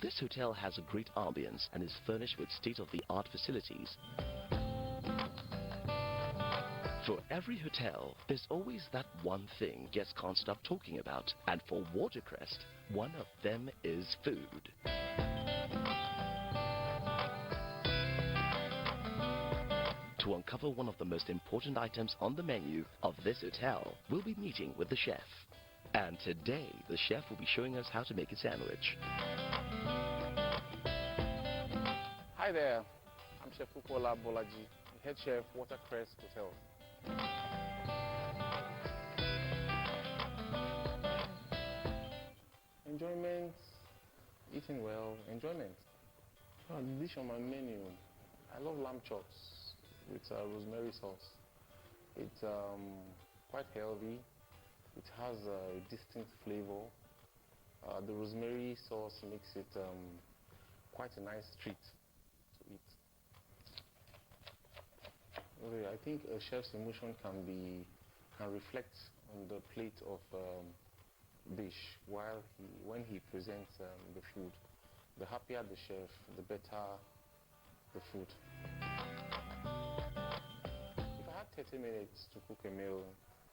This hotel has a great ambience and is furnished with state-of-the-art facilities. For every hotel, there's always that one thing guests can't stop talking about. And for Watercrest, one of them is food. To uncover one of the most important items on the menu of this hotel, we'll be meeting with the chef. And today, the chef will be showing us how to make a sandwich. Hi there, I'm Chef Ukola Bolaji, head chef, Watercrest Hotel. Enjoyment, eating well, enjoyment. The dish on my menu, I love lamb chops with rosemary sauce. It's quite healthy. It has a distinct flavor. The rosemary sauce makes it quite a nice treat to eat. Okay, I think a chef's emotion can reflect on the plate of dish when he presents the food. The happier the chef, the better the food. If I had 30 minutes to cook a meal,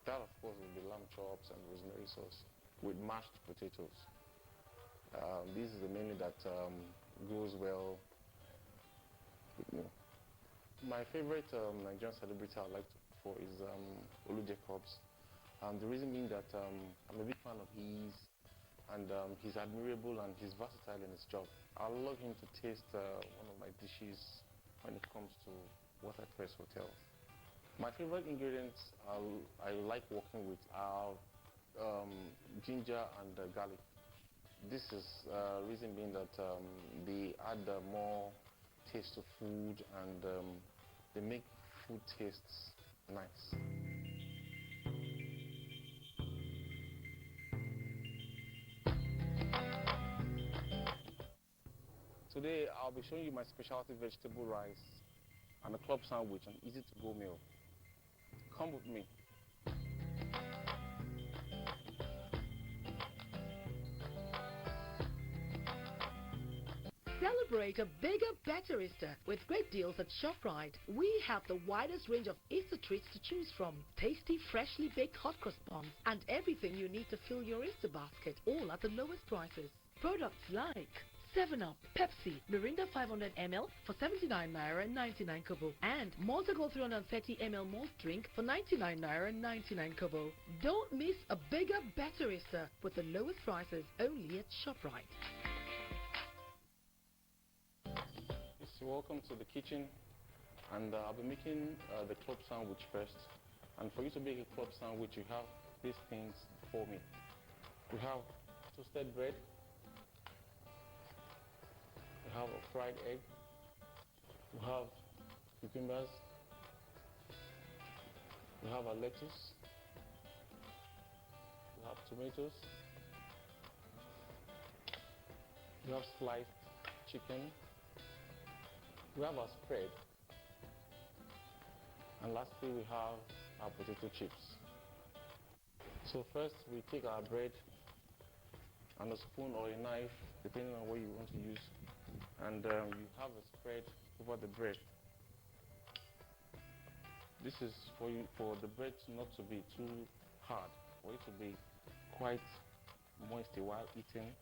that of course would be lamb chops and rosemary sauce with mashed potatoes. This is the menu that goes well with me. My favorite Nigerian celebrity I like to cook for is Olu Jacobs. The reason being that I'm a big fan of his, and he's admirable and he's versatile in his job. I'd love him to taste one of my dishes when it comes to Watercrest Hotel. My favorite ingredients I like working with are ginger and garlic. This is reason being that they add more taste to food and they make food tastes nice. Today I'll be showing you my specialty vegetable rice and a club sandwich, an easy-to-go meal. Come with me. Celebrate a bigger, better Easter with great deals at ShopRite. We have the widest range of Easter treats to choose from. Tasty, freshly baked hot cross buns and everything you need to fill your Easter basket, all at the lowest prices. Products like 7-Up, Pepsi, Mirinda 500 ml for 79 naira and 99 kobo, and Malta Gold 330 ml malt drink for 99 naira and 99 kobo. Don't miss a bigger, better Easter with the lowest prices only at ShopRite. Welcome to the kitchen, and I'll be making the club sandwich first. And for you to make a club sandwich, you have these things for me. We have toasted bread. We have a fried egg. We have cucumbers. We have a lettuce. We have tomatoes. We have sliced chicken. We have our spread. And lastly, we have our potato chips. So first, we take our bread and a spoon or a knife, depending on what you want to use. And you have a spread over the bread. This is for the bread not to be too hard, for it to be quite moisty while eating.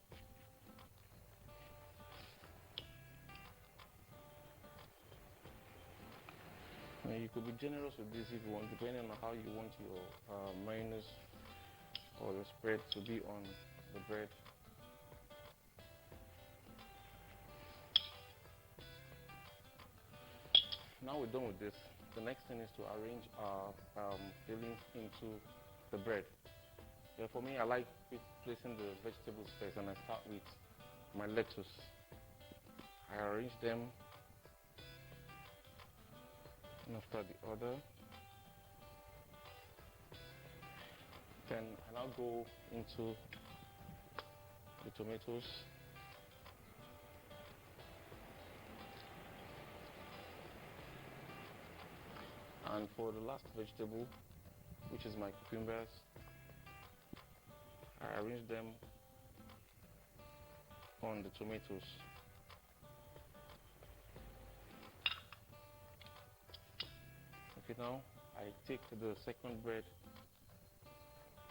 And you could be generous with this if you want, depending on how you want your mayonnaise or the spread to be on the bread. Now we're done with this. The next thing is to arrange our fillings into the bread. Yeah, for me, I like placing the vegetables first, and I start with my lettuce. I arrange them one after the other. Then I now go into the tomatoes. And for the last vegetable, which is my cucumbers, I arrange them on the tomatoes. Okay, now I take the second bread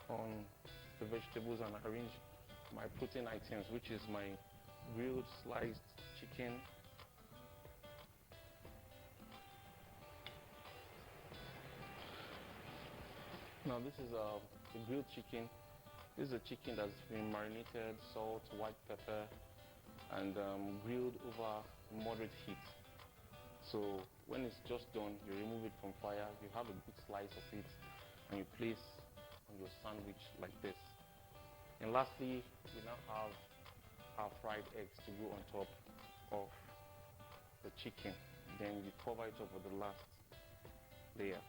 on the vegetables and arrange my protein items, which is my grilled sliced chicken, now this is the grilled chicken. This is a chicken that's been marinated, salt, white pepper, and grilled over moderate heat. So when it's just done, you remove it from fire, you have a good slice of it, and you place on your sandwich like this. And lastly, we now have our fried eggs to go on top of the chicken. Then you cover it up with the last layer.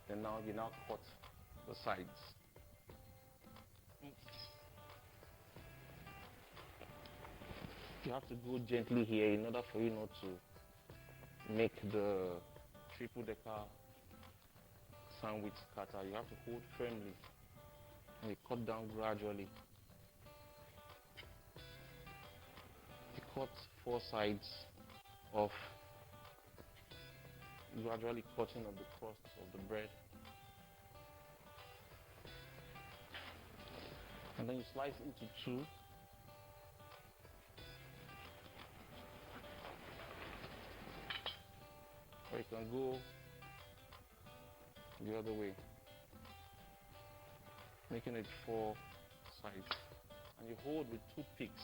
Then now you cut the sides. You have to go gently here in order for you not to make the triple decker sandwich scatter. You have to hold firmly and you cut down gradually. You cut 4 sides of gradually cutting of the crust of the bread, and then you slice into 2. Or you can go the other way, making it 4 sides, and you hold with toothpicks.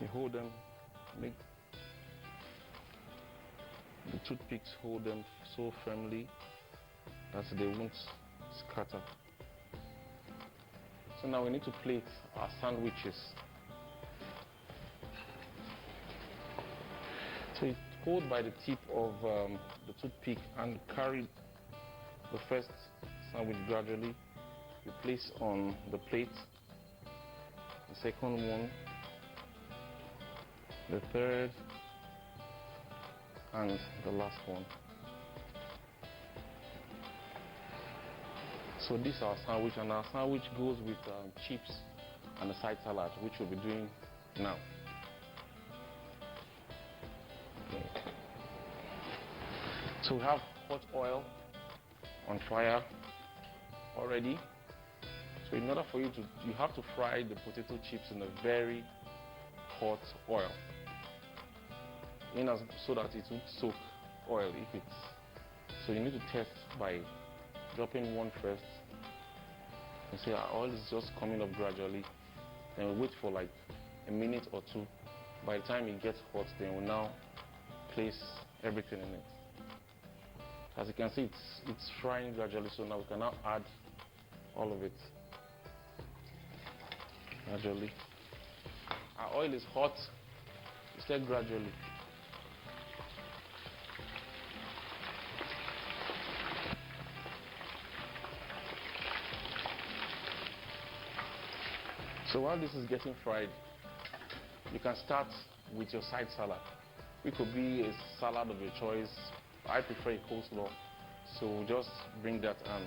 You hold them, make the toothpicks hold them so firmly that they won't scatter. So now we need to plate our sandwiches. So you hold by the tip of the toothpick and carry the first sandwich gradually. You place on the plate, the second one, the third, and the last one. So this is our sandwich, and our sandwich goes with chips and a side salad, which we'll be doing now. Okay. So we have hot oil on fire already. So in order for you have to fry the potato chips in a very hot oil, so that it would soak oil if it's. So you need to test by dropping one first and see our oil is just coming up gradually. Then we wait for like a minute or 2. By the time it gets hot, then we'll now place everything in it. As you can see, it's frying gradually, so now we can now add all of it gradually. Our oil is hot, it's like gradually. So while this is getting fried, you can start with your side salad. It could be a salad of your choice. I prefer a coleslaw, so we'll just bring that and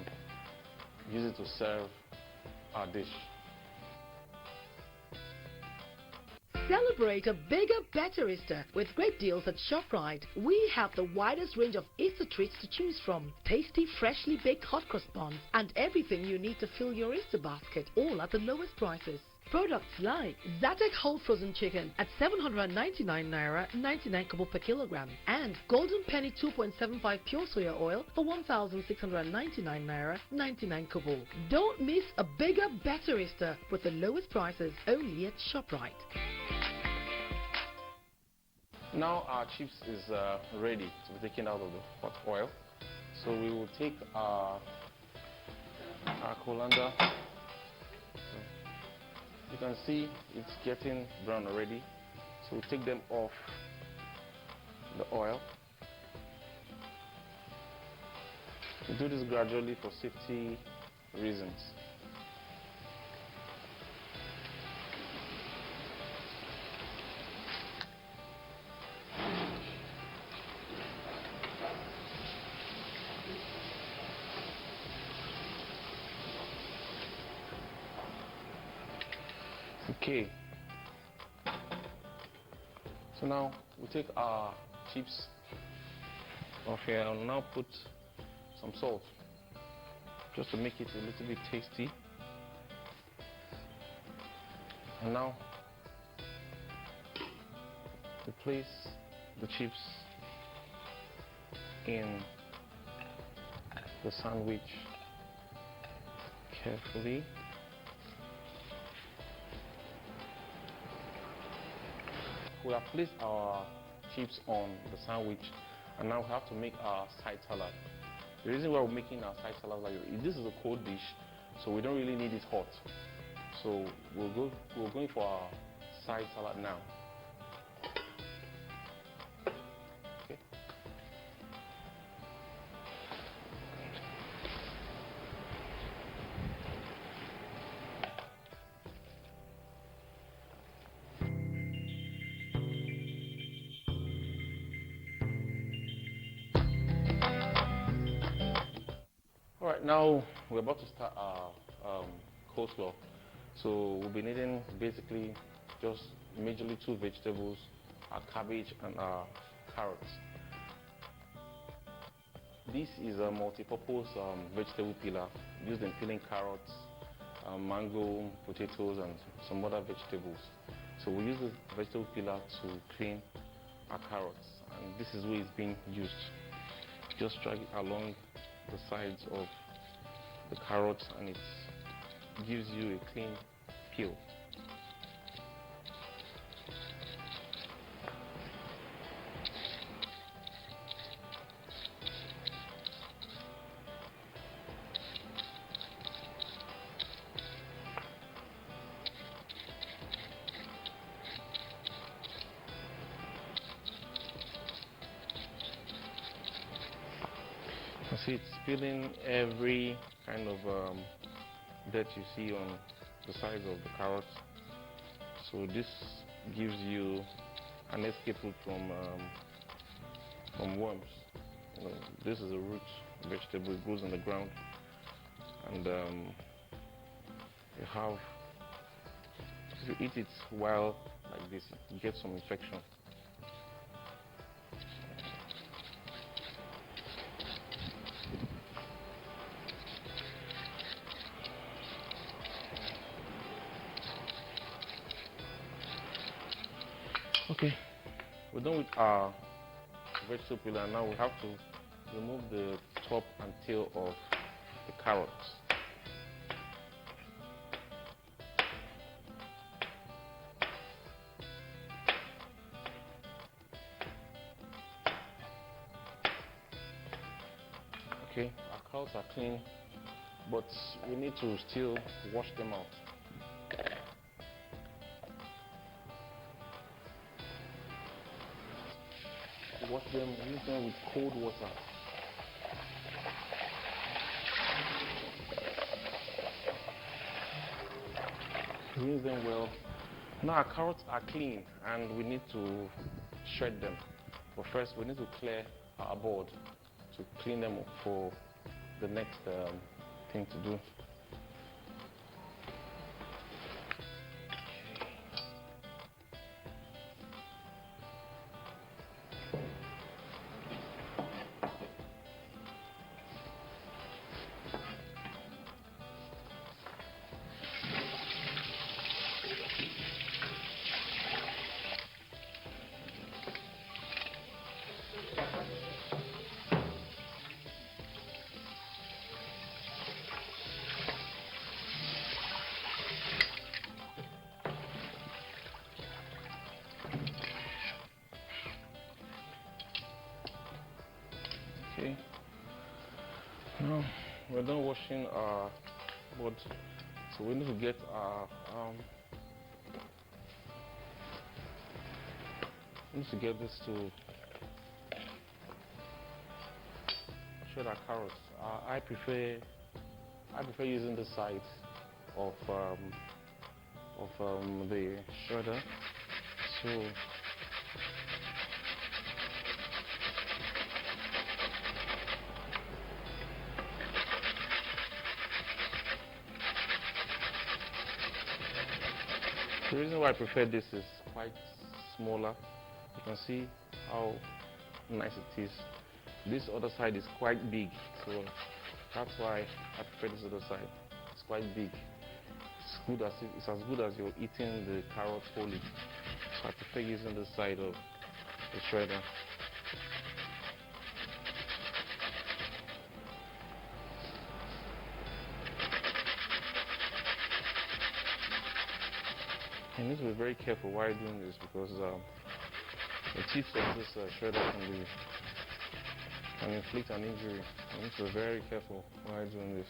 use it to serve our dish. Celebrate a bigger, better Easter with great deals at ShopRite. We have the widest range of Easter treats to choose from. Tasty, freshly baked hot cross buns and everything you need to fill your Easter basket, all at the lowest prices. Products like Zatek whole frozen chicken at 799 naira 99 kobo per kilogram, and Golden Penny 2.75 pure soya oil for 1,699 naira 99 kobo. Don't miss a bigger, better Easter with the lowest prices only at ShopRite. Now our chips is ready to be taken out of the hot oil. So we will take our colander. You can see it's getting brown already. So we'll take them off the oil. We do this gradually for safety reasons. Okay. So now we take our chips off here and now put some salt just to make it a little bit tasty. And now we place the chips in the sandwich carefully. We have placed our chips on the sandwich, and now we have to make our side salad. The reason why we're making our side salad like this is a cold dish, so we don't really need it hot. So we're going for our side salad now. Okay. All right, now we're about to start our coleslaw. So we'll be needing basically just majorly 2 vegetables, our cabbage and our carrots. This is a multi-purpose vegetable peeler used in peeling carrots, mango, potatoes and some other vegetables. So we use the vegetable peeler to clean our carrots, and this is where it's being used. Just drag it along the sides of the carrots and it gives you a clean peel. See, it's peeling every kind of dirt you see on the sides of the carrots. So this gives you an escape route from worms. You know, this is a root vegetable, it grows in the ground, and if you eat it while like this, you get some infection. Okay, we're done with our vegetable peeler. Now we have to remove the top and tail of the carrots. Okay, our carrots are clean, but we need to still wash them out. Wash them, use them with cold water. Rinse them well. Now our carrots are clean and we need to shred them. But first we need to clear our board to clean them up for the next thing to do. Okay. Now we're done washing our board, so we need to get our this to shred our carrots. I prefer using the side of the shredder. So The reason why I prefer this is quite smaller. You can see how nice it is. This other side is quite big, so that's why I prefer this other side. It's quite big. It's as good as you're eating the carrot wholly. So I prefer using this side of the shredder. You need to be very careful while doing this because the tips of this shredder can inflict an injury. You need to be very careful while doing this.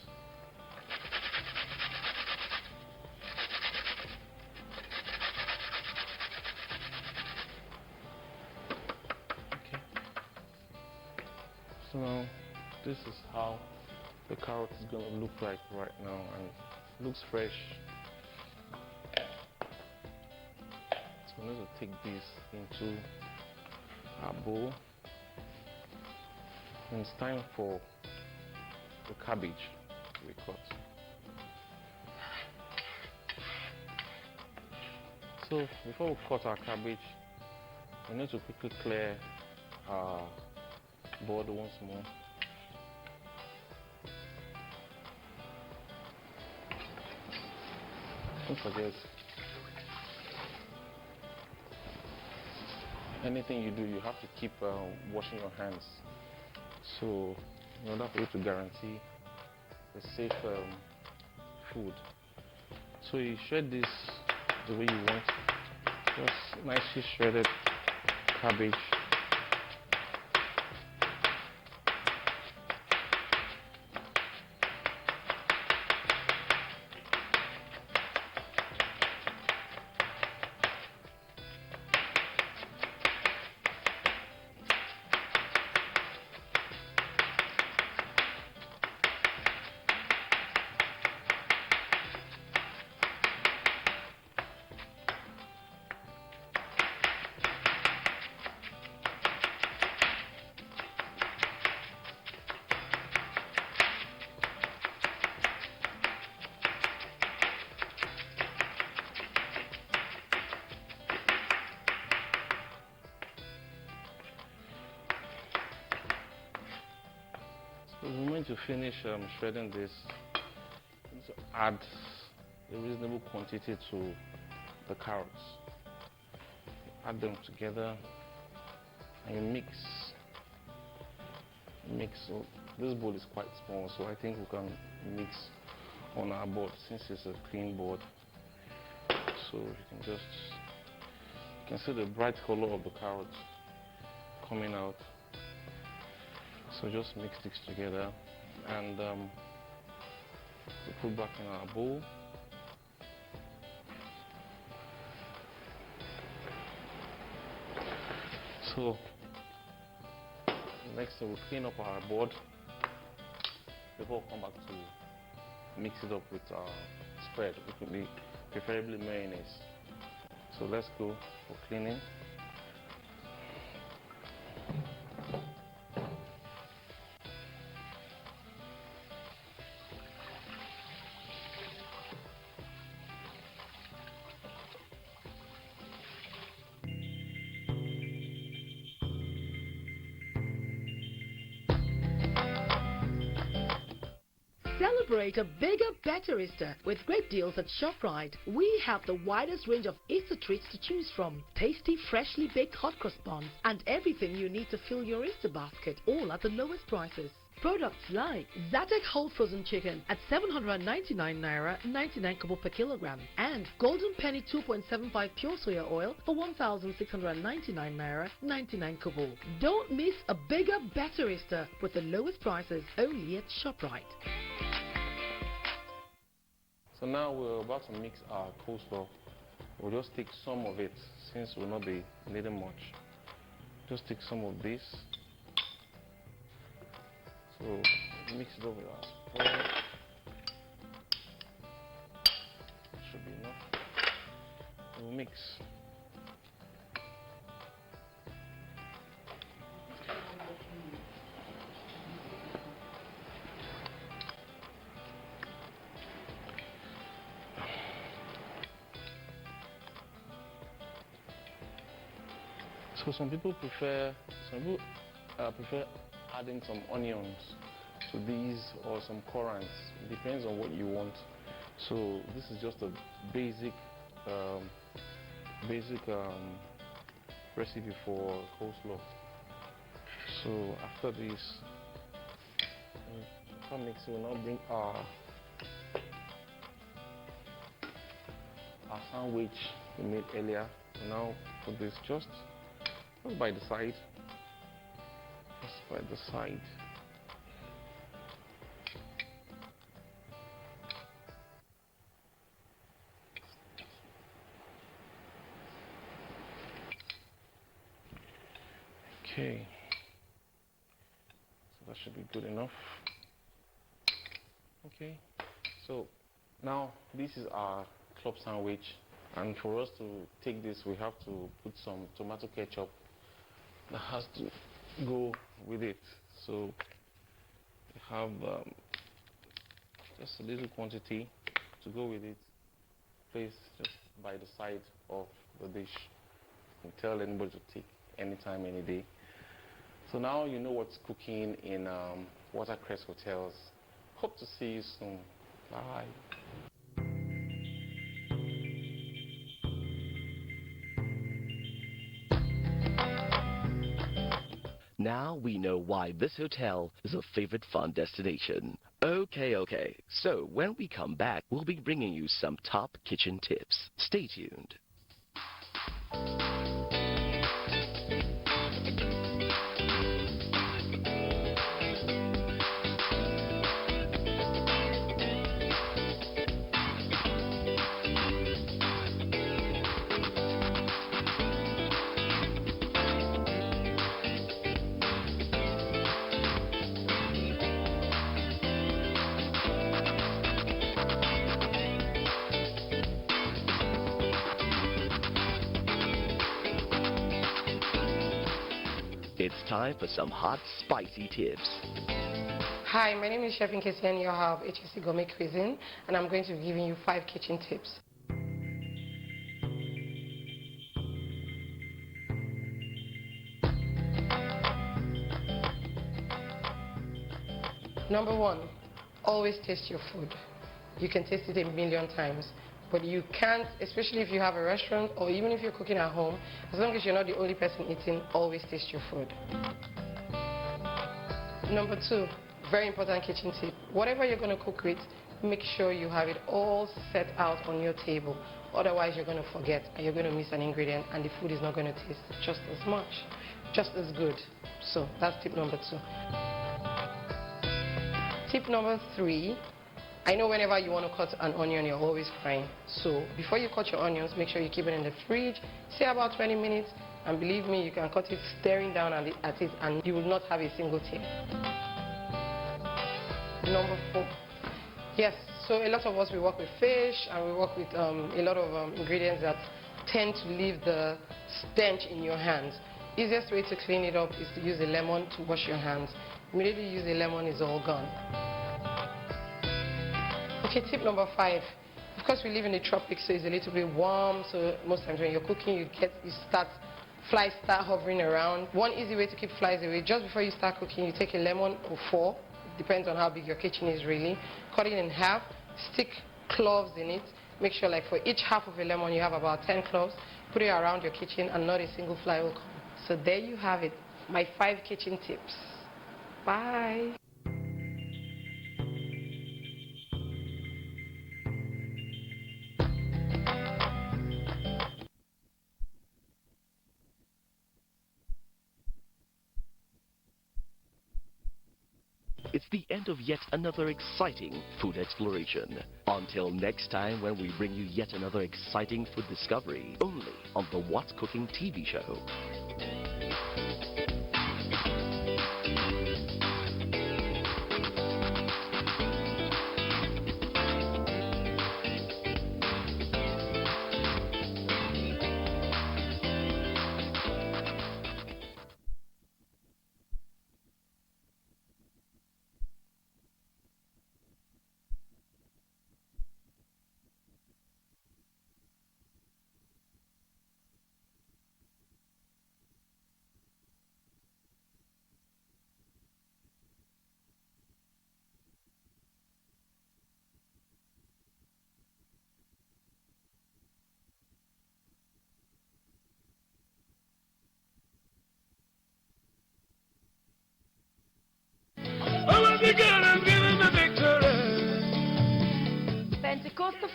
Okay. So now this is how the carrot is going to look like right now, and it looks fresh. We need to take this into our bowl. And it's time for the cabbage to be cut. So before we cut our cabbage, we need to quickly clear our board once more. Don't forget, anything you do, you have to keep washing your hands. So, in order for you to guarantee a safe food. So you shred this the way you want. Just nicely shredded cabbage. So the moment you finish shredding this, you need to add a reasonable quantity to the carrots. Add them together and you mix. So this bowl is quite small, so I think we can mix on our board since it's a clean board. So you can see the bright color of the carrots coming out. So just mix this together and we put back in our bowl. So next we'll clean up our board before we come back to mix it up with our spread, which will be preferably mayonnaise. So let's go for cleaning. Celebrate a bigger, better Easter with great deals at ShopRite. We have the widest range of Easter treats to choose from. Tasty, freshly baked hot cross buns and everything you need to fill your Easter basket, all at the lowest prices. Products like Zatek whole frozen chicken at 799 naira 99 kobo per kilogram, and Golden Penny 2.75 pure soya oil for 1,699 naira 99 kobo. Don't miss a bigger, better Easter with the lowest prices only at ShopRite. So now we're about to mix our coleslaw. We'll just take some of it since we'll not be needing much. Just take some of this. So mix it over our spread. Should be enough. We'll mix. So some people prefer adding some onions to these or some currants. It depends on what you want. So this is just a basic recipe for coleslaw. So after this, we'll now bring our sandwich we made earlier. So now put this just by the side. Just by the side. Okay. So that should be good enough. Okay. So now this is our club sandwich, and for us to take this we have to put some tomato ketchup that has to go with it. So we have just a little quantity to go with it, placed just by the side of the dish. You can tell anybody to take anytime, any day. So now you know what's cooking in Watercress Hotels. Hope to see you soon. Bye. Now we know why this hotel is a favorite fun destination. Okay. So when we come back, we'll be bringing you some top kitchen tips. Stay tuned. It's time for some hot, spicy tips. Hi, my name is Chef Nkesi and you have HSC Gourmet Cuisine, and I'm going to be giving you 5 kitchen tips. Number 1, always taste your food. You can taste it a million times, but you can't, especially if you have a restaurant or even if you're cooking at home, as long as you're not the only person eating, always taste your food. Number 2, very important kitchen tip. Whatever you're going to cook with, make sure you have it all set out on your table. Otherwise, you're going to forget and you're going to miss an ingredient and the food is not going to taste just as much, just as good. So that's tip number 2. Tip number 3, I know whenever you want to cut an onion, you're always crying. So before you cut your onions, make sure you keep it in the fridge, say about 20 minutes, and believe me, you can cut it staring down at it and you will not have a single tear. Number 4, yes, so a lot of us, we work with fish and we work with a lot of ingredients that tend to leave the stench in your hands. Easiest way to clean it up is to use a lemon to wash your hands. Immediately you use a lemon, it's all gone. Okay, tip number 5. Of course, we live in the tropics, so it's a little bit warm. So most times when you're cooking, flies start hovering around. One easy way to keep flies away, just before you start cooking, you take a lemon or 4, depends on how big your kitchen is really. Cut it in half, stick cloves in it. Make sure like for each half of a lemon, you have about 10 cloves. Put it around your kitchen and not a single fly will come. So there you have it, my 5 kitchen tips. Bye. It's the end of yet another exciting food exploration. Until next time when we bring you yet another exciting food discovery, only on the What's Cooking TV show.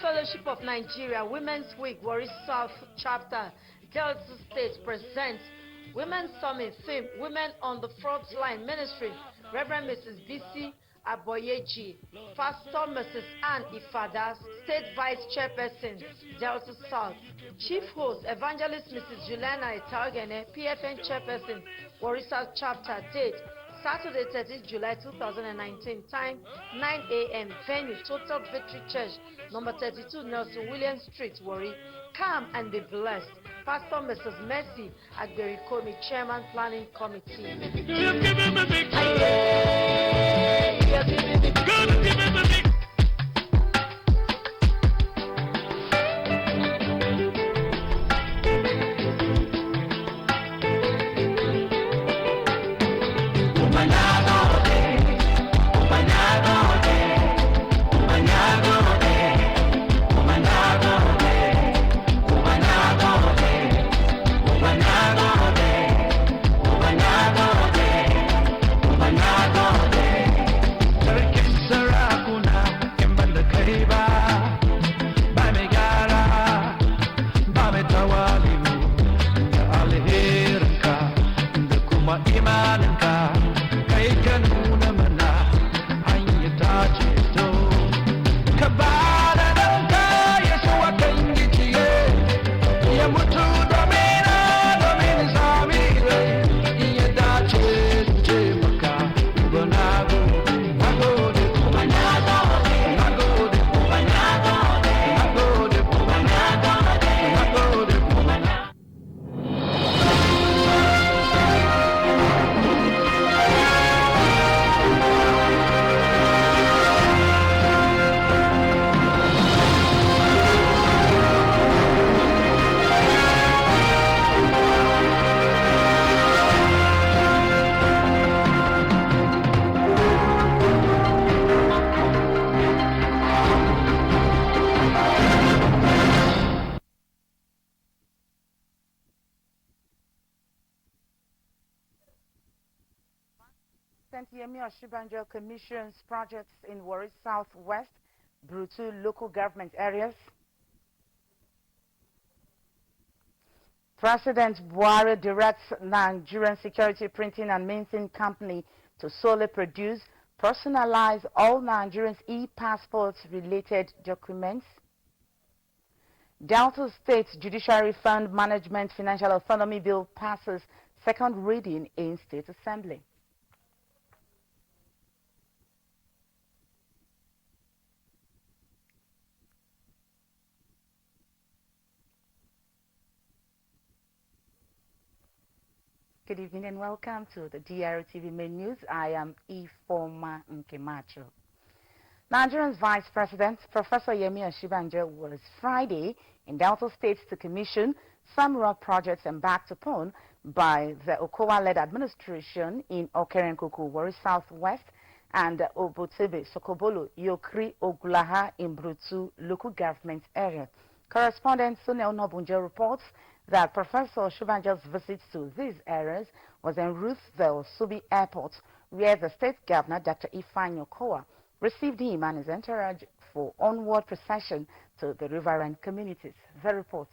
Fellowship of Nigeria Women's Week Warri South Chapter Delta State presents Women's Summit theme Women on the Front Line Ministry. Reverend Mrs. B.C. Aboyeji, Pastor Mrs. Ann Ifadas, State Vice Chairperson, Delta South. Chief Host, Evangelist Mrs. Juliana Itaugene, PFN Chairperson, Warri South Chapter. Date, Saturday, 30th July 2019. Time, 9 a.m. Venue, Total Victory Church, number 32 Nelson William Street, Warri. Come and be blessed. Pastor Mrs. Mercy Agberikomi, Chairman Planning Committee. Yemi Oshibanjo commissions projects in Warri Southwest, Brutu local government areas. President Warri directs Nigerian Security Printing and Minting Company to solely produce, personalize all Nigerians' e-passports related documents. Delta State Judiciary Fund Management Financial Autonomy Bill passes second reading in State Assembly. Good evening and welcome to the Drtv main news. I am Ifoma Nkemacho. Nigeria's Vice President, Professor Yemi Oshibanjo, was Friday in Delta State to commission some road projects embarked upon by the Okowa-led administration in Okerenkuku, Warri Southwest, and Obotebe, Sokobolo, Yokri, Ogulaha in Brutu local government area. Correspondent Sunil Nobunje reports that Professor Oshibanjo's visit to these areas was en route to Osubi Airport, where the state governor, Dr. Ifeanyi Okowa, received him and his entourage for onward procession to the riverine communities. The report.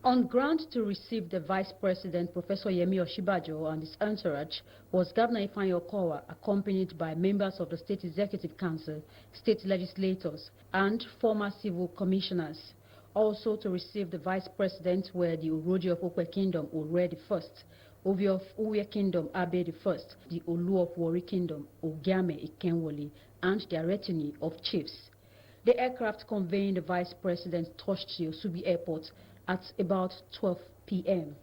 On ground to receive the Vice President, Professor Yemi Oshibanjo, and his entourage was Governor Ifeanyi Okowa, accompanied by members of the State Executive Council, state legislators, and former civil commissioners. Also to receive the Vice President were the Uroji of Okwe Kingdom, Ure I, Ovi of Uwe Kingdom, Abe I, the Olu of Warri Kingdom, Ogiame Ikenwoli, and their retinue of chiefs. The aircraft conveying the Vice President touched the Osubi Airport at about 12 p.m.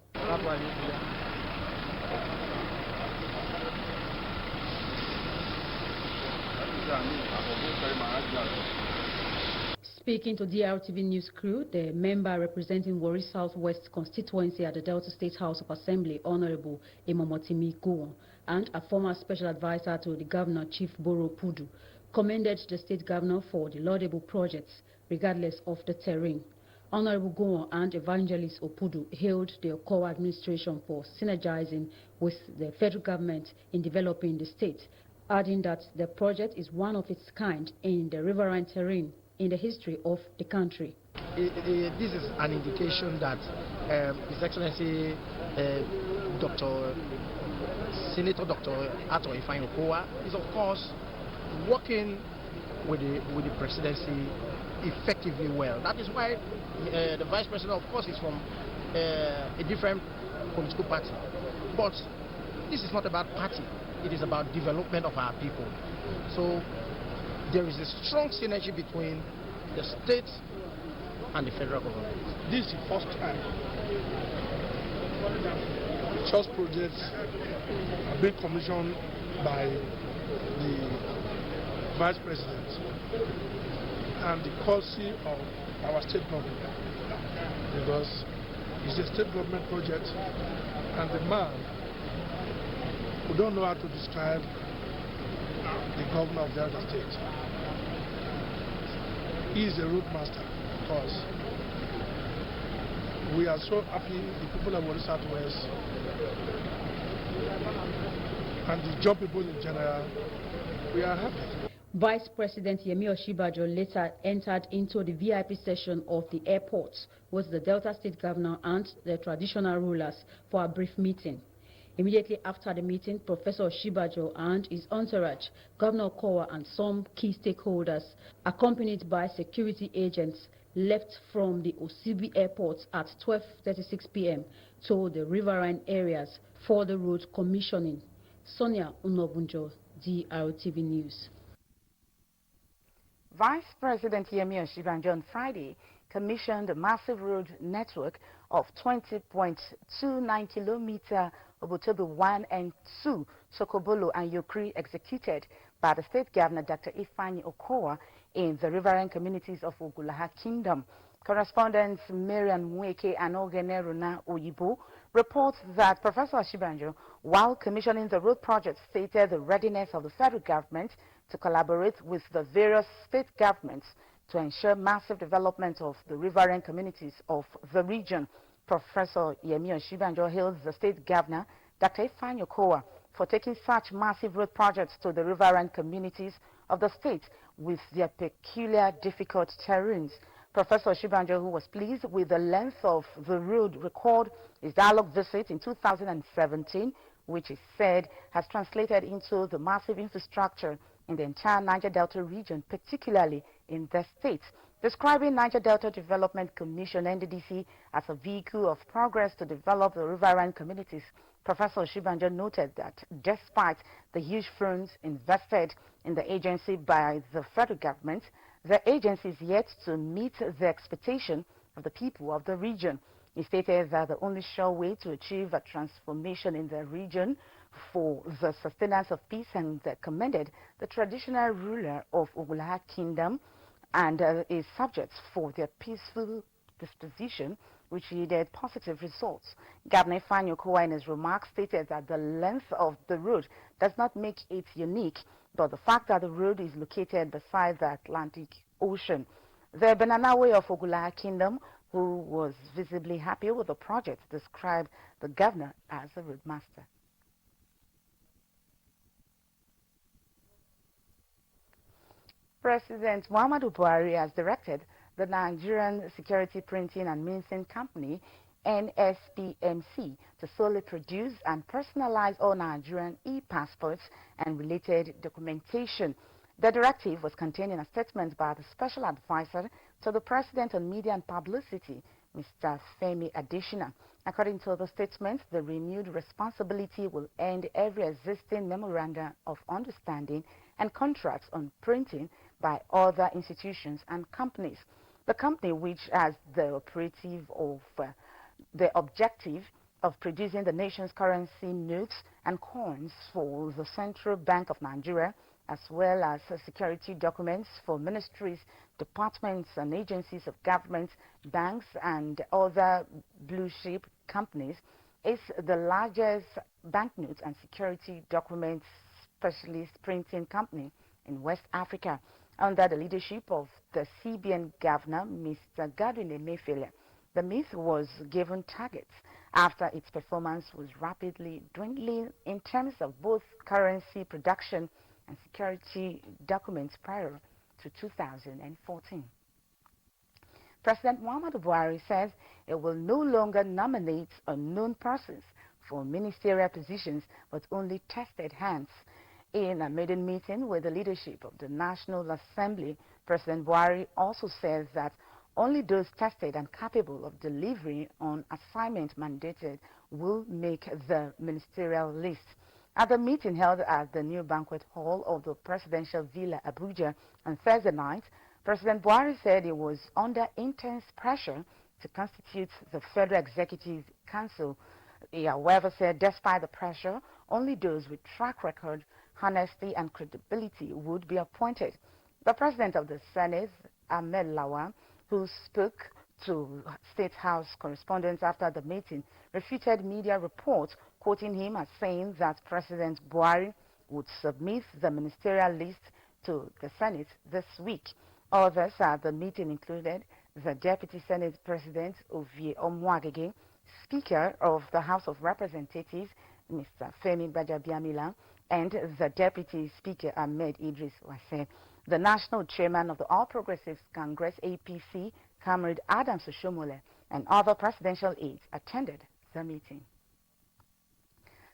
Speaking to DRTV News crew, the member representing Warri Southwest constituency at the Delta State House of Assembly, Honorable Imomotimi Gowon, and a former special advisor to the governor, Chief Boro Pudu, commended the state governor for the laudable projects, regardless of the terrain. Honorable Gowon and Evangelist Opudu hailed the Okowa administration for synergizing with the federal government in developing the state adding that the project is one of its kind in the riverine terrain in the history of the country. This is an indication that His Excellency Senator Dr. Ato Ifeanyi is, of course, working with the presidency effectively well. That is why the Vice President, of course, is from a different political party. But this is not about party. It is about development of our people. So there is a strong synergy between the state and the federal government. This is the first time such projects are being commissioned by the Vice President and the courtesy of our state government, because it's a state government project, and the man who don't know how to describe the governor of Delta State. He is a road master, because we are so happy, the people of Warri Southwest and the job people in general, we are happy. Vice President Yemi Osinbajo later entered into the VIP session of the airport with the Delta State Governor and the traditional rulers for a brief meeting. Immediately after the meeting, Professor Osinbajo and his entourage, Governor Okowa and some key stakeholders, accompanied by security agents, left from the Osibi airport at 12:36 p.m. to the riverine areas for the road commissioning. Sonia Unobunjo, DRTV News. Vice President Yemi Osinbajo on Friday commissioned a massive road network of 20.29 kilometers Obotobi 1 and 2, Sokobolo and Yokri, executed by the state governor Dr. Ifeanyi Okowa in the riverine communities of Ogulaha Kingdom. Correspondents Marian Mweke and Ogene Runa Oyibo reports that Professor Osinbajo, while commissioning the road project, stated the readiness of the federal government to collaborate with the various state governments to ensure massive development of the riverine communities of the region. Professor Yemi Osinbajo hails the state governor, Dr. Ifeanyi Okowa, for taking such massive road projects to the riverine communities of the state with their peculiar difficult terrains. Professor Osinbajo, who was pleased with the length of the road, recalled his dialogue visit in 2017, which is said has translated into the massive infrastructure in the entire Niger Delta region, particularly in the state. Describing Niger Delta Development Commission, NDDC, as a vehicle of progress to develop the riverine communities, Professor Osinbajo noted that despite the huge funds invested in the agency by the federal government, the agency is yet to meet the expectation of the people of the region. He stated that the only sure way to achieve a transformation in the region for the sustenance of peace, and commended the traditional ruler of Ogulaha Kingdom and his subjects for their peaceful disposition, which yielded positive results. Governor Ifeanyi Okowa, in his remarks, stated that the length of the road does not make it unique, but the fact that the road is located beside the Atlantic Ocean. The Benanawe of Ogulaha Kingdom, who was visibly happy with the project, described the governor as a roadmaster. President Muhammadu Buhari has directed the Nigerian Security Printing and Mincing Company, NSPMC, to solely produce and personalize all Nigerian e-passports and related documentation. The directive was contained in a statement by the Special Advisor to the President on Media and Publicity, Mr. Femi Adesina. According to the statement, the renewed responsibility will end every existing memorandum of understanding and contracts on printing by other institutions and companies. The company, which has the objective of producing the nation's currency notes and coins for the Central Bank of Nigeria, as well as security documents for ministries, departments and agencies of government, banks and other blue-chip companies, is the largest banknotes and security documents specialist printing company in West Africa. Under the leadership of the CBN governor, Mr. Godwin Emefiele, the MIT was given targets after its performance was rapidly dwindling in terms of both currency production and security documents prior to 2014. President Muhammadu Buhari says it will no longer nominate unknown persons for ministerial positions, but only tested hands. In a maiden meeting with the leadership of the National Assembly, President Warri also says that only those tested and capable of delivering on assignment mandated will make the ministerial list. At the meeting held at the new banquet hall of the Presidential Villa Abuja on Thursday night, President Buhari said he was under intense pressure to constitute the Federal Executive Council. He, however, said despite the pressure, only those with track record, honesty and credibility would be appointed. The President of the Senate, Ahmed Lawan, who spoke to State House correspondents after the meeting, refuted media reports, quoting him as saying that President Buhari would submit the ministerial list to the Senate this week. Others at the meeting included the Deputy Senate President, Ovie Omuagege, Speaker of the House of Representatives, Mr. Femi Gbajabiamila, and the Deputy Speaker, Ahmed Idris Wase. The National Chairman of the All Progressives Congress, APC, Comrade Adams Oshomole, and other presidential aides attended the meeting.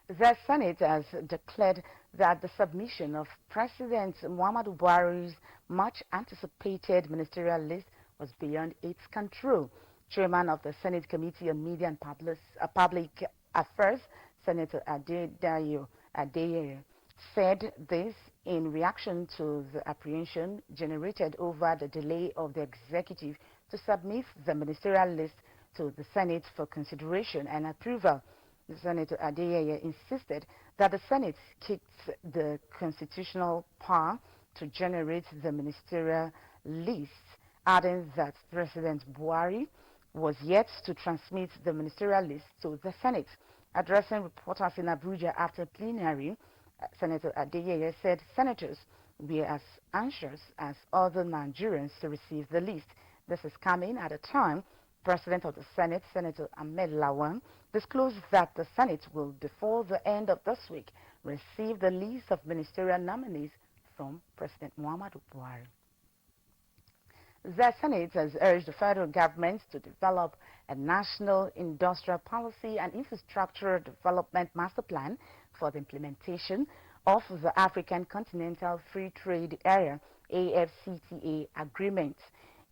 The Senate has declared that the submission of President Muhammadu Buhari's much-anticipated ministerial list was beyond its control. Chairman of the Senate Committee on Media and Public Affairs, Senator Adedayo Adeyeye, said this in reaction to the apprehension generated over the delay of the executive to submit the ministerial list to the Senate for consideration and approval. Senator Adeyeye insisted that the Senate kicked the constitutional power to generate the ministerial list, adding that President Buhari was yet to transmit the ministerial list to the Senate. Addressing reporters in Abuja after plenary, Senator Adeyeye said senators were as anxious as other Nigerians to receive the list. This is coming at a time President of the Senate, Senator Ahmed Lawan, disclosed that the Senate will, before the end of this week, receive the list of ministerial nominees from President Muhammadu Buhari. The Senate has urged the federal government to develop a national industrial policy and infrastructure development master plan for the implementation of the African Continental Free Trade Area AfCFTA agreement.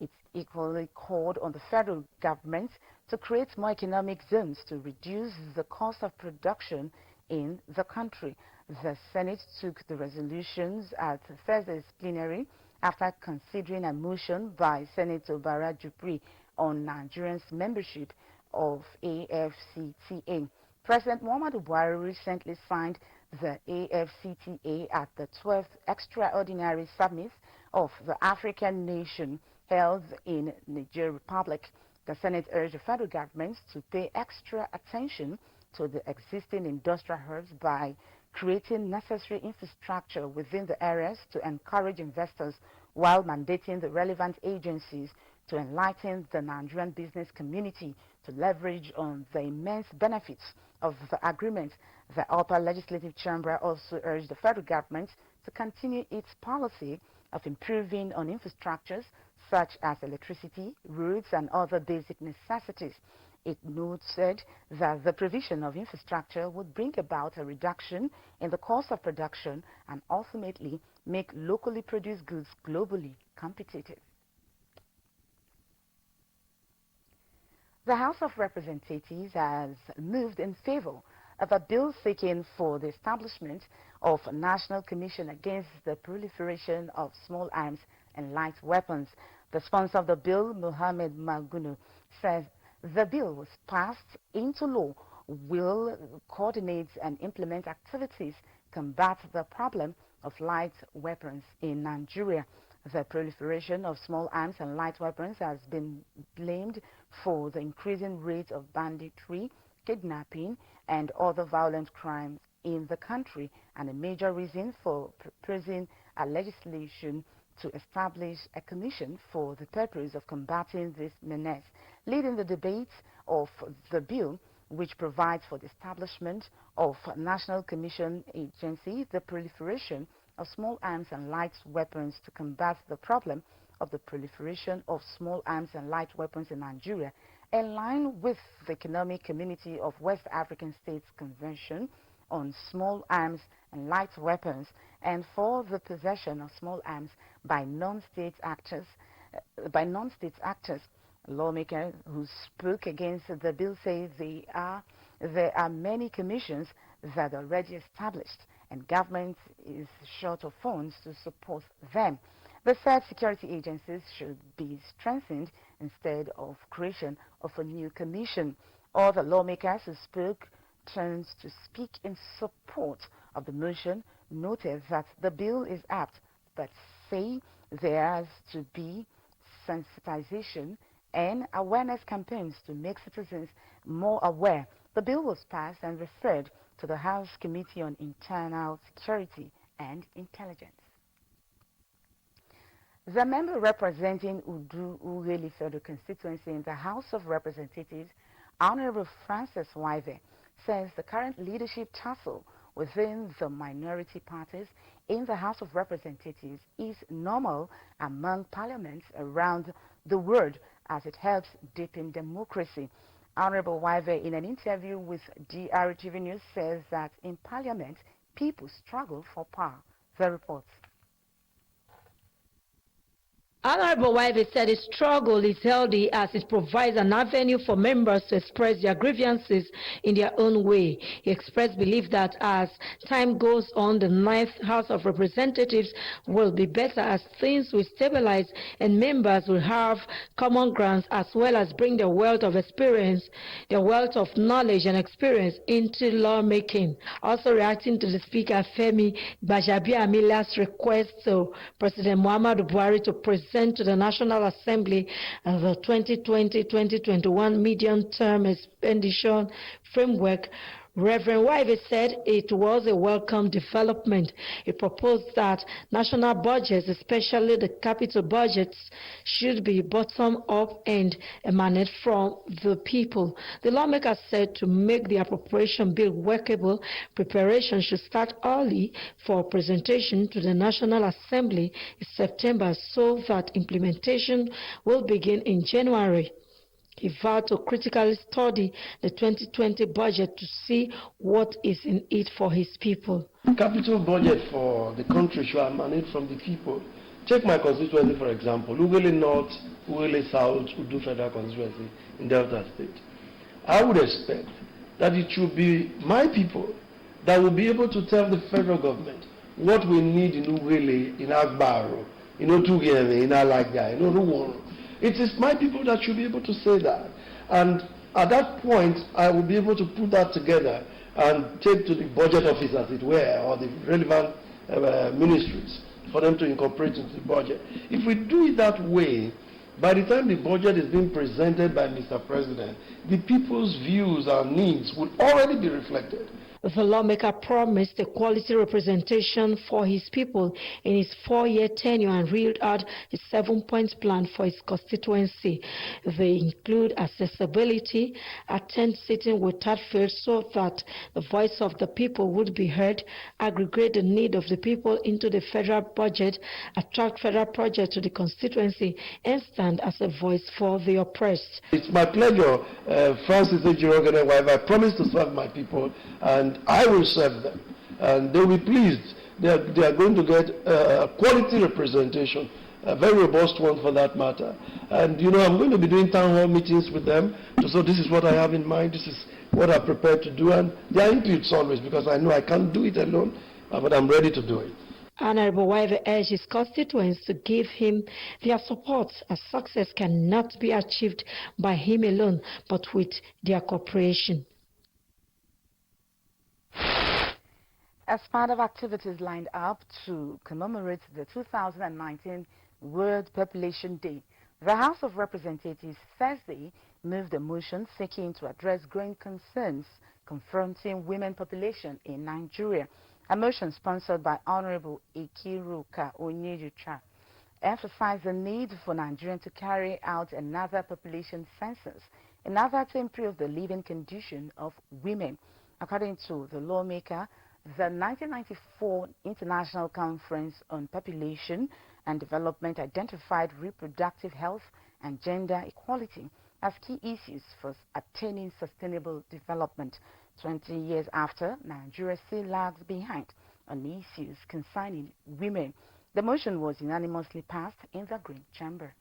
It equally called on the federal government to create more economic zones to reduce the cost of production in the country. The Senate took the resolutions at Thursday's plenary after considering a motion by Senator Bara Jupri on Nigeria's membership of AfCFTA. President Muhammadu Buhari recently signed the AfCFTA at the 12th Extraordinary Summit of the African nation held in Niger Republic. The Senate urged the federal government to pay extra attention to the existing industrial hubs by creating necessary infrastructure within the areas to encourage investors while mandating the relevant agencies to enlighten the Nigerian business community to leverage on the immense benefits of the agreement. The upper legislative chamber also urged the federal government to continue its policy of improving on infrastructures such as electricity, roads, and other basic necessities. It noted that the provision of infrastructure would bring about a reduction in the cost of production and ultimately make locally produced goods globally competitive. The House of Representatives has moved in favor of a bill seeking for the establishment of a National Commission against the proliferation of small arms and light weapons. The sponsor of the bill, Mohammed Maguno, says the bill was passed into law will coordinate and implement activities combat the problem of light weapons in Nigeria. The proliferation of small arms and light weapons has been blamed for the increasing rate of banditry, kidnapping, and other violent crimes in the country, and a major reason for proposing a legislation to establish a commission for the purpose of combating this menace. Leading the debate of the bill, which provides for the establishment of a National Commission Agency, the Proliferation of small arms and light weapons to combat the problem of the proliferation of small arms and light weapons in Nigeria, in line with the Economic Community of West African States Convention on Small Arms and Light Weapons, and for the possession of small arms by non-state actors. Lawmakers who spoke against the bill say there are many commissions that are already established, and government is short of funds to support them. They said security agencies should be strengthened instead of creation of a new commission. All the lawmakers who spoke turned to speak in support of the motion, noted that the bill is apt, but say there has to be sensitization and awareness campaigns to make citizens more aware. The bill was passed and referred to the House Committee on Internal Security and Intelligence. The member representing Ureli Federal Constituency in the House of Representatives, Honorable Francis Wive, says the current leadership tussle within the minority parties in the House of Representatives is normal among parliaments around the world as it helps deepen democracy. Honorable Wive, in an interview with Drtv News, says that in parliament, people struggle for power. The reports. Honorable Wive said his struggle is healthy as it provides an avenue for members to express their grievances in their own way. He expressed belief that as time goes on, the 9th House of Representatives will be better as things will stabilize and members will have common grounds as well as bring their wealth of experience, their wealth of knowledge and experience into lawmaking. Also reacting to the Speaker Femi Gbajabiamila's request to President Muhammadu Buhari to present to the National Assembly the 2020-2021 medium-term expenditure framework, Reverend Wive said it was a welcome development. He proposed that national budgets, especially the capital budgets, should be bottom-up and emanate from the people. The lawmaker said to make the appropriation bill workable, preparation should start early for presentation to the National Assembly in September so that implementation will begin in January. He vowed to critically study the 2020 budget to see what is in it for his people. Capital budget for the country should emanate from the people. Take my constituency, for example, Ughelli North, Ughelli South, Udu Federal Constituency in Delta State. I would expect that it should be my people that will be able to tell the federal government what we need in Ughelli, in Agbaro, in Otugeme, in Alaga, in Oruworo. It is my people that should be able to say that. And at that point, I will be able to put that together and take to the budget office, as it were, or the relevant ministries for them to incorporate into the budget. If we do it that way, by the time the budget is being presented by Mr. President, the people's views and needs will already be reflected. The lawmaker promised a quality representation for his people in his 4-year tenure and reeled out a 7-point plan for his constituency. They include accessibility, attend sitting without fear so that the voice of the people would be heard, aggregate the need of the people into the federal budget, attract federal projects to the constituency, and stand as a voice for the oppressed. It's my pleasure, Francis Ejirogene Wive. I promise to serve my people, and I will serve them, and they will be pleased. They are going to get a quality representation, a very robust one for that matter. And you know, I'm going to be doing town hall meetings with them. So this is what I have in mind. This is what I'm prepared to do, and their inputs always, because I know I can't do it alone, but I'm ready to do it. Honorable Wive urged his constituents to give him their support, as success cannot be achieved by him alone, but with their cooperation. As part of activities lined up to commemorate the 2019 World Population Day, the House of Representatives Thursday moved a motion seeking to address growing concerns confronting women population in Nigeria. A motion sponsored by Honorable Ikiruka Onyejucha emphasized the need for Nigeria to carry out another population census in order to improve the living condition of women. According to the lawmaker, The 1994 International Conference on Population and Development identified reproductive health and gender equality as key issues for attaining sustainable development. 20 years after, Nigeria still lags behind on issues concerning women. The motion was unanimously passed in the Green Chamber.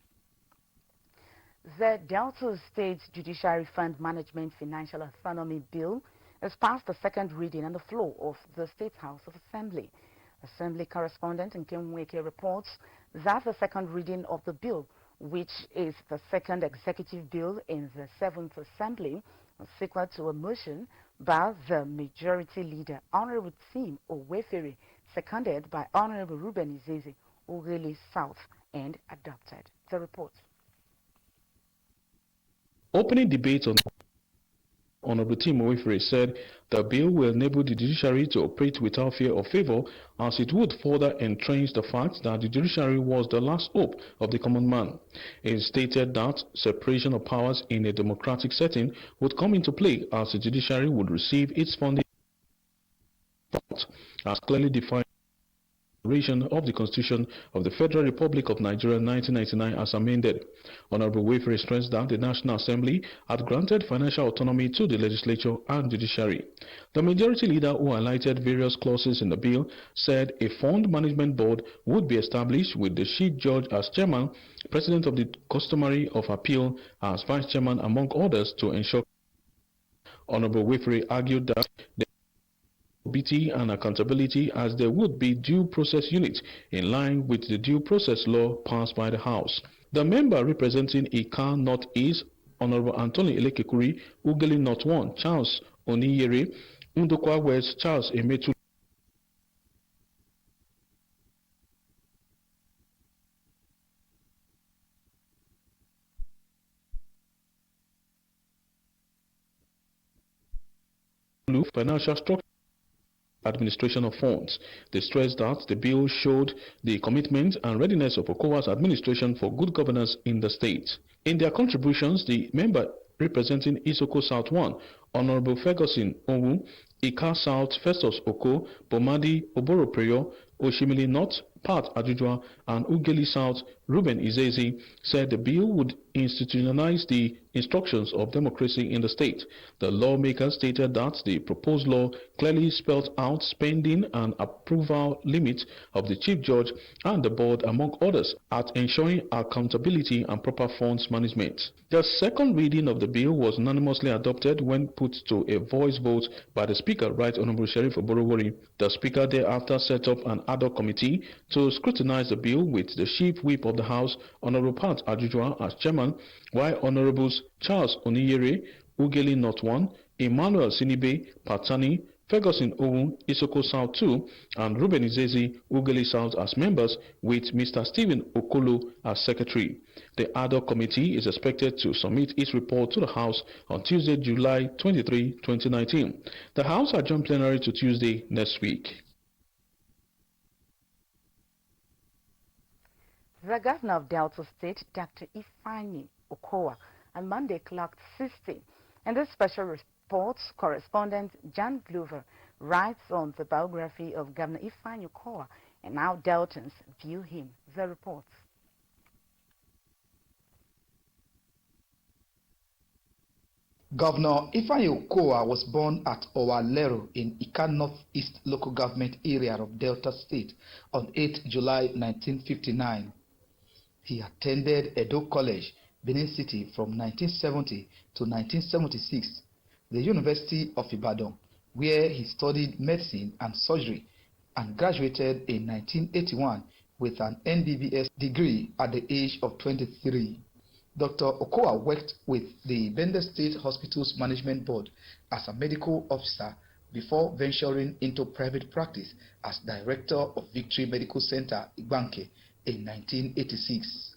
The Delta State Judiciary Fund Management Financial Autonomy Bill has passed the second reading on the floor of the State House of Assembly. Assembly correspondent Nkemweke reports that the second reading of the bill, which is the second executive bill in the 7th Assembly, was sequel to a motion by the Majority Leader, Honorable Tim Owefere, seconded by Honorable Ruben Izezi, Ughelli South, and adopted. The report. Opening debate on Honorable Tim Owefere said the bill will enable the judiciary to operate without fear or favor, as it would further entrench the fact that the judiciary was the last hope of the common man. He stated that separation of powers in a democratic setting would come into play as the judiciary would receive its funding as clearly defined of the Constitution of the Federal Republic of Nigeria 1999 as amended. Honorable Owefere stressed that the National Assembly had granted financial autonomy to the legislature and judiciary. The Majority Leader, who highlighted various clauses in the bill, said a fund management board would be established with the Chief Judge as chairman, President of the Customary of Appeal as vice chairman, among others, to ensure. Honorable Owefere argued that the and accountability, as there would be due process units in line with the due process law passed by the House. The member representing Ika North East, Honorable Anthony Elekekuri, Ughelli North 1, Charles Oniyere, Ndokwa West, Charles Emetu, financial structure administration of funds. They stressed that the bill showed the commitment and readiness of ECOWAS administration for good governance in the state. In their contributions, the member representing Isoko South 1, Honorable Ferguson Owu, Ika South Festus Oko, Bomadi Oboropreyo, Oshimili North, Pat Ajujwa, and Ughelli South, Ruben Izezi, said the bill would institutionalize the instructions of democracy in the state. The lawmakers stated that the proposed law clearly spelled out spending and approval limits of the Chief Judge and the board, among others, at ensuring accountability and proper funds management. The second reading of the bill was unanimously adopted when put to a voice vote by the Speaker, Right Honorable Sheriff Warri. The Speaker thereafter set up an ad hoc committee to scrutinize the bill, with the Chief Whip of the House, Honorable Pat Ajujwa, as chairman, while Honorables Charles Oniyere, Ughelli North 1, Emmanuel Sinibe, Patani, Ferguson Owu, Isoko South 2, and Ruben Izezi, Ughelli South as members, with Mr. Stephen Okolo as secretary. The ad hoc committee is expected to submit its report to the House on Tuesday, July 23, 2019. The House adjourned plenary to Tuesday next week. The governor of Delta State, Dr. Ifeanyi Okowa, on Monday clocked 60. In this special report, correspondent Jan Glover writes on the biography of Governor Ifeanyi Okowa and how Deltans view him. The report. Governor Ifeanyi Okowa was born at Owalero in Ika Northeast local government area of Delta State on 8 July 1959. He attended Edo College, Benin City from 1970 to 1976, the University of Ibadan, where he studied medicine and surgery, and graduated in 1981 with an NBBS degree at the age of 23. Dr. Okowa worked with the Bender State Hospitals Management Board as a medical officer before venturing into private practice as director of Victory Medical Center, Igbanke, in 1986.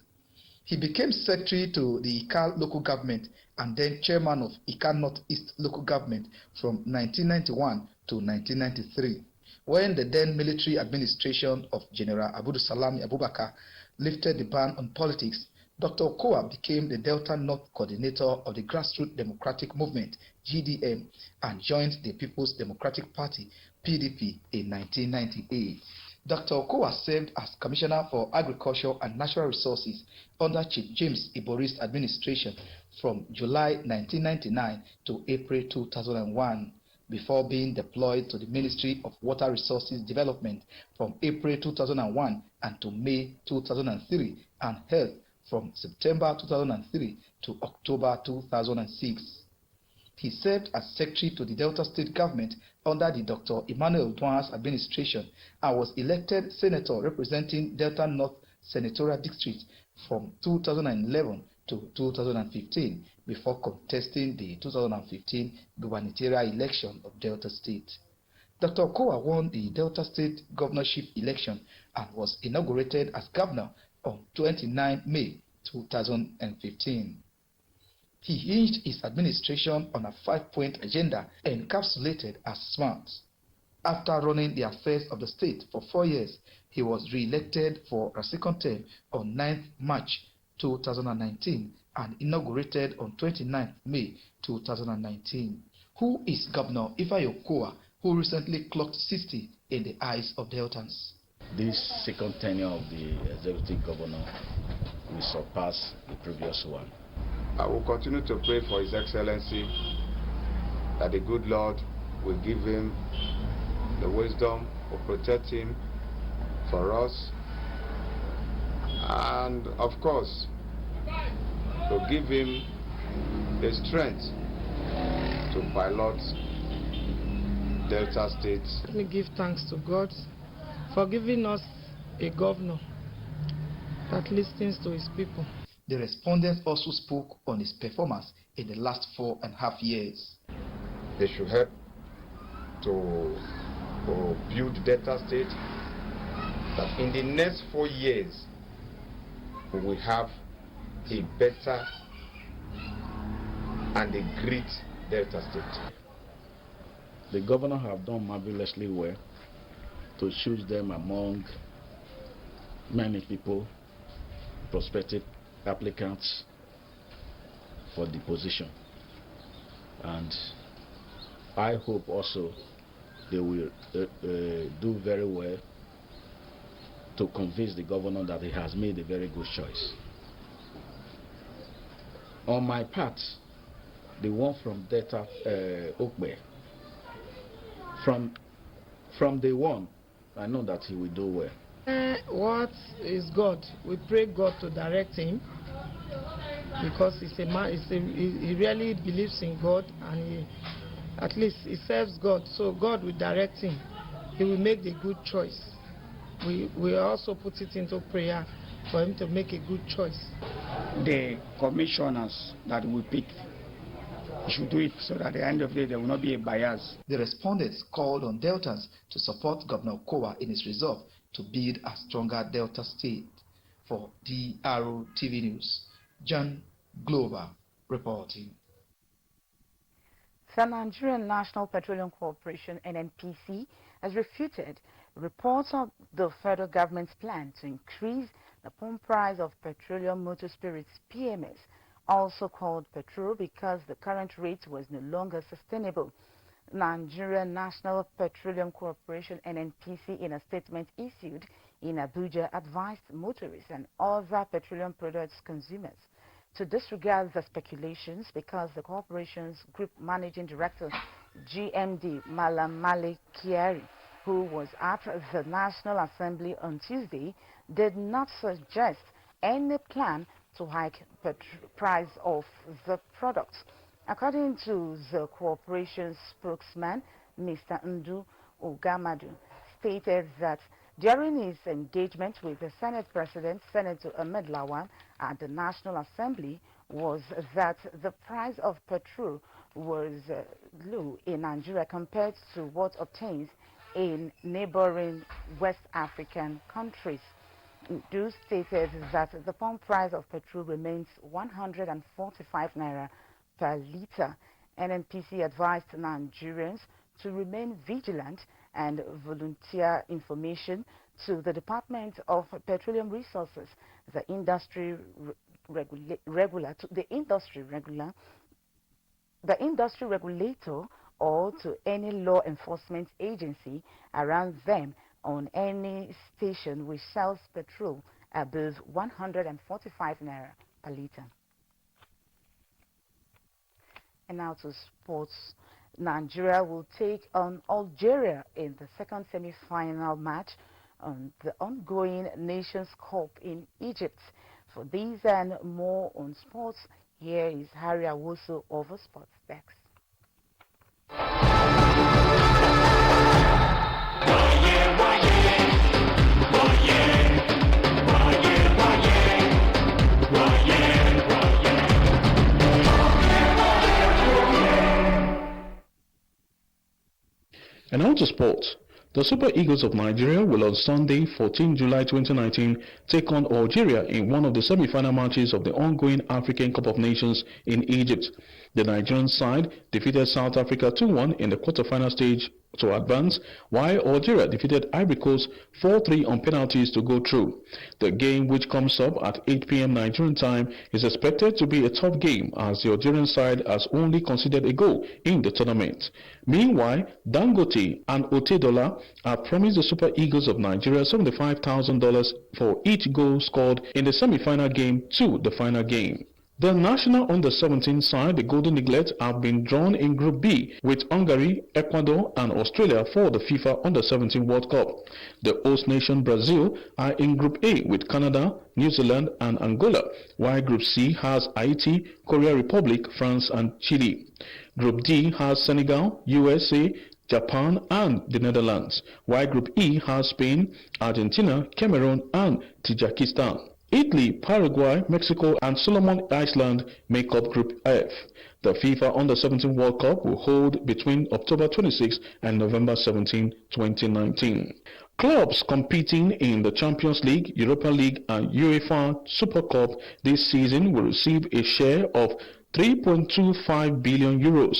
He became secretary to the Ika local government and then chairman of Ika Northeast local government from 1991 to 1993. When the then military administration of General Salami Abubakar lifted the ban on politics, Dr. Okowa became the Delta North coordinator of the Grassroots Democratic Movement, GDM, and joined the People's Democratic Party PDP in 1998. Dr. Okowa served as Commissioner for Agriculture and Natural Resources under Chief James Ibori's administration from July 1999 to April 2001, before being deployed to the Ministry of Water Resources Development from April 2001 and to May 2003, and Health from September 2003 to October 2006. He served as Secretary to the Delta State Government under the Dr. Emmanuel Duan's administration and was elected Senator representing Delta North Senatorial District from 2011 to 2015 before contesting the 2015 gubernatorial election of Delta State. Dr. Okowa won the Delta State governorship election and was inaugurated as governor on 29 May 2015. He hinged his administration on a 5-point agenda encapsulated as SMART. After running the affairs of the state for 4 years, he was re-elected for a second term on 9th March 2019 and inaugurated on 29th May 2019. Who is Governor Ifeanyi Okowa, who recently clocked 60 in the eyes of Deltans? This second tenure of the executive governor will surpass the previous one. I will continue to pray for His Excellency that the good Lord will give him the wisdom, will protect him for us, and of course to give him the strength to pilot Delta State. Let me give thanks to God for giving us a governor that listens to his people. The respondents also spoke on his performance in the last 4.5 years. They should help to build Delta State, that in the next 4 years we will have a better and a great Delta State. The governor have done marvelously well to choose them among many people, prospective applicants for the position, and I hope also they will do very well to convince the governor that he has made a very good choice. On my part, the one from Delta Okbe, from day one, I know that he will do well. What is God? We pray God to direct him, because he's a man. He really believes in God, and at least he serves God. So God will direct him. He will make the good choice. We also put it into prayer for him to make a good choice. The commissioners that we pick should do it so that at the end of the day there will not be a bias. The respondents called on Deltans to support Governor Okowa in his resolve to build a stronger Delta State. For Drtv News, John Glover reporting. The Nigerian National Petroleum Corporation (NNPC) has refuted reports of the federal government's plan to increase the pump price of petroleum motor spirits (PMS), also called petrol, because the current rate was no longer sustainable. Nigerian National Petroleum Corporation (NNPC), in a statement issued in Abuja, advised motorists and other petroleum products consumers to disregard the speculations, because the corporation's Group Managing Director, GMD Malamale Kiari, who was at the National Assembly on Tuesday, did not suggest any plan to hike the price of the products. According to the corporation's spokesman, Mr. Ndu Ogamadu, stated that during his engagement with the Senate President, Senator Ahmed Lawan, at the National Assembly, was that the price of petrol was low in Nigeria compared to what obtains in neighboring West African countries. Ndu stated that the pump price of petrol remains 145 naira per litre. NNPC advised Nigerians to remain vigilant and volunteer information to the Department of Petroleum Resources, the industry regulator or to any law enforcement agency around them on any station which sells petrol above 145 naira per litre. And now to sports. Nigeria will take on Algeria in the second semi-final match on the ongoing Nations Cup in Egypt. For these and more on sports, here is Harry Awoso of the Sports Desk. And on to sports. The Super Eagles of Nigeria will on Sunday, 14 July 2019, take on Algeria in one of the semi-final matches of the ongoing African Cup of Nations in Egypt. The Nigerian side defeated South Africa 2-1 in the quarter-final stage to advance, while Algeria defeated Ivory Coast 4-3 on penalties to go through. The game, which comes up at 8 p.m. Nigerian time, is expected to be a tough game as the Algerian side has only conceded a goal in the tournament. Meanwhile, Dangote and Otedola have promised the Super Eagles of Nigeria $75,000 for each goal scored in the semi-final game to the final game. The national under-17 side, the Golden Eaglet, have been drawn in Group B with Hungary, Ecuador and Australia for the FIFA Under-17 World Cup. The host nation Brazil are in Group A with Canada, New Zealand and Angola, while Group C has Haiti, Korea Republic, France and Chile. Group D has Senegal, USA, Japan and the Netherlands, while Group E has Spain, Argentina, Cameroon and Tajikistan. Italy, Paraguay, Mexico and Solomon Islands make up Group F. The FIFA Under-17 World Cup will hold between October 26 and November 17, 2019. Clubs competing in the Champions League, Europa League and UEFA Super Cup this season will receive a share of 3.25 billion euros.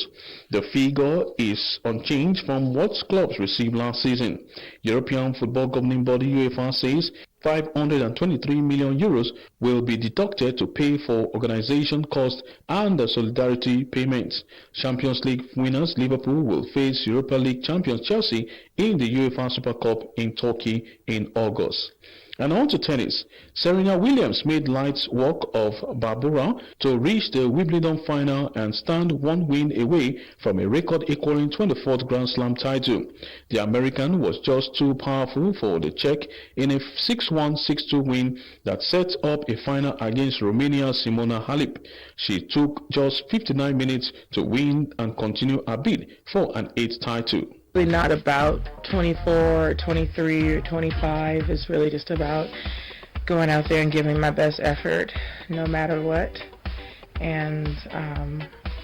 The figure is unchanged from what clubs received last season. European Football Governing Body UEFA says 523 million euros will be deducted to pay for organization costs and the solidarity payments. Champions League winners Liverpool will face Europa League champions Chelsea in the UEFA Super Cup in Turkey in August. And on to tennis. Serena Williams made light work of Barbara to reach the Wimbledon final and stand one win away from a record-equaling 24th Grand Slam title. The American was just too powerful for the Czech in a 6-1, 6-2 win that set up a final against Romania's Simona Halep. She took just 59 minutes to win and continue her bid for an 8th title. Really not about 24, 23, or 25. It's really just about going out there and giving my best effort no matter what. And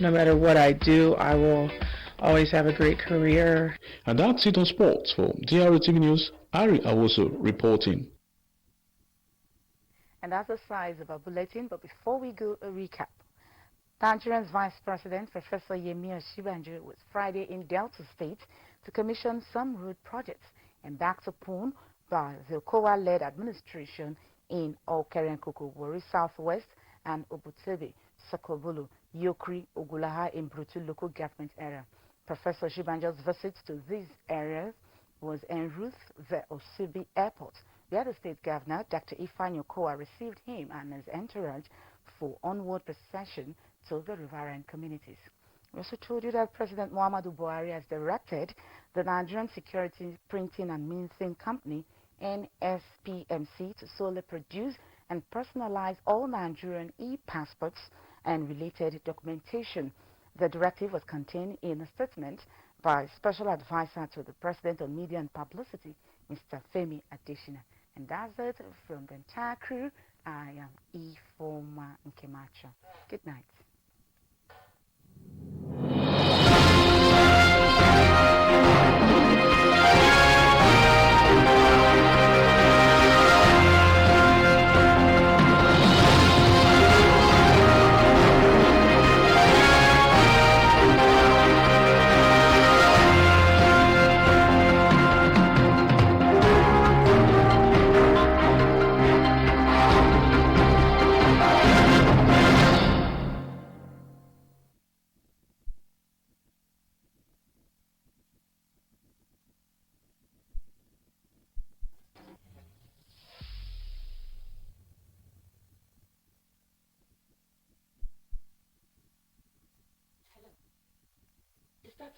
no matter what I do, I will always have a great career. And that's it on sports. For Drtv News, Harry Awoso reporting. And that's the size of our bulletin, but before we go, a recap. Nigeria's Vice President, Professor Yemi Osinbajo, was Friday in Delta State to commission some road projects embarked upon by the COA-led administration in Okere-Nkoko, Warri Southwest, and Obutebe, Sokobulu, Yokri, Ogulaha in Brutu local government area. Professor Osinbajo's visit to these areas was en route the Osibi Airport, where the state governor, Dr. Ifeanyi Okowa, received him and his entourage for onward procession to the riverine communities. We also told you that President Muhammadu Buhari has directed the Nigerian Security Printing and Minting Company, NSPMC, to solely produce and personalize all Nigerian e-passports and related documentation. The directive was contained in a statement by Special Advisor to the President on Media and Publicity, Mr. Femi Adesina. And that's it from the entire crew. I am Ifeoma Nkemacho. Good night.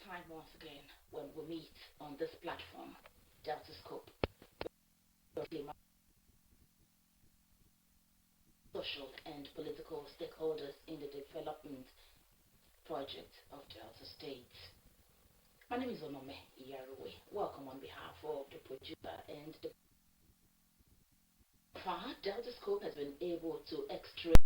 time once again when we meet on this platform, Deltascope, social and political stakeholders in the development project of Delta State. My name is Onome Iyaruwe. Welcome on behalf of the producer and the Deltascope has been able to extract